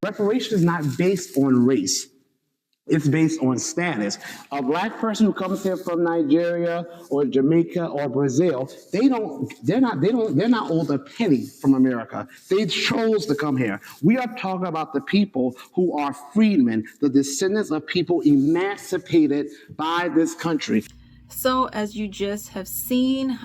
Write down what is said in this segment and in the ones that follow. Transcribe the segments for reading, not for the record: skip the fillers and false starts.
Reparation is not based on race. It's based on status. A black person who comes here from Nigeria or Jamaica or Brazil, they're not owed a penny from America. They chose to come here. We are talking about the people who are freedmen, the descendants of people emancipated by this country. So, as you just have seen,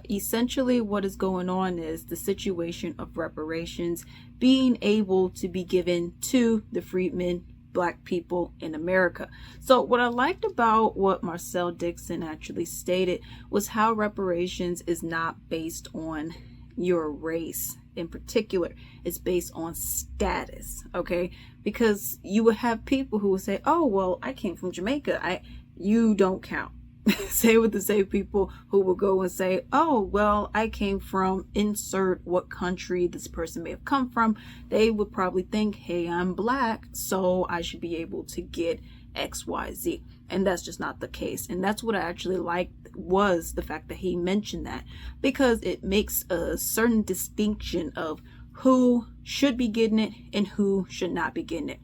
essentially what is going on is the situation of reparations being able to be given to the freedmen, Black people in America. So what I liked about what Marcel Dixon actually stated was how reparations is not based on your race in particular. It's based on status, okay? Because you would have people who would say, oh, well, I came from Jamaica. You don't count. Same with the same people who will go and say, oh, well, I came from insert what country this person may have come from. They would probably think, hey, I'm Black, so I should be able to get X, Y, Z. And that's just not the case. And that's what I actually liked, was the fact that he mentioned that, because it makes a certain distinction of who should be getting it and who should not be getting it.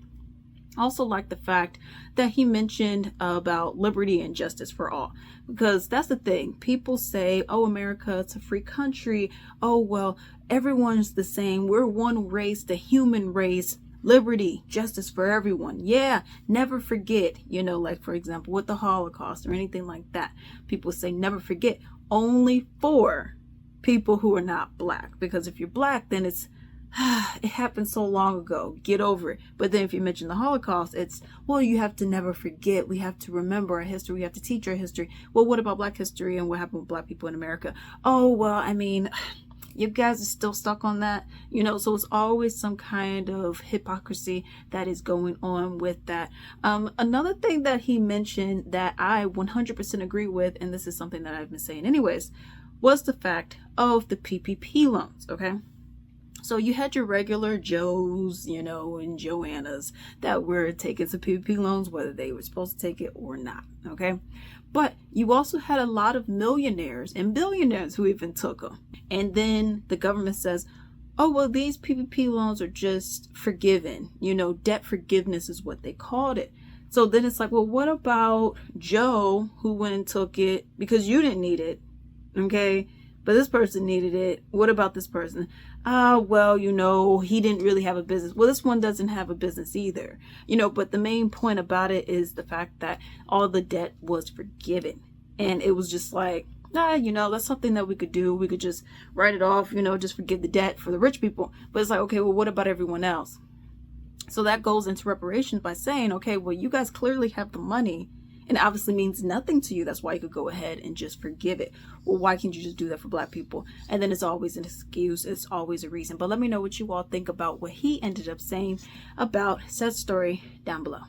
Also like the fact that he mentioned about liberty and justice for all, because that's the thing. People say, oh, America, it's a free country. Oh, well, everyone's the same. We're one race, the human race. Liberty, justice for everyone. Yeah, never forget, like, for example, with the Holocaust or anything like that. People say never forget, only for people who are not Black. Because if you're Black, then it's it happened so long ago, get over it. But then if you mention the Holocaust, it's, well, you have to never forget. We have to remember our history. We have to teach our history. Well, what about Black history and what happened with Black people in America? Oh, well, I mean, you guys are still stuck on that, so it's always some kind of hypocrisy that is going on with that. Another thing that he mentioned that I 100% agree with, and this is something that I've been saying anyways, was the fact of the PPP loans, okay? So you had your regular Joes, and Joannas that were taking some PPP loans, whether they were supposed to take it or not, okay? But you also had a lot of millionaires and billionaires who even took them. And then the government says, oh, well, these PPP loans are just forgiven. Debt forgiveness is what they called it. So then it's like, well, what about Joe who went and took it because you didn't need it, okay? But this person needed it. What about this person? Well, he didn't really have a business. Well, this one doesn't have a business either. But the main point about it is the fact that all the debt was forgiven. And it was just like, that's something that we could do. We could just write it off, just forgive the debt for the rich people. But it's like, okay, well, what about everyone else? So that goes into reparations by saying, okay, well, you guys clearly have the money. And it obviously means nothing to you. That's why you could go ahead and just forgive it. Well, why can't you just do that for Black people? And then it's always an excuse. It's always a reason. But let me know what you all think about what he ended up saying about said story down below.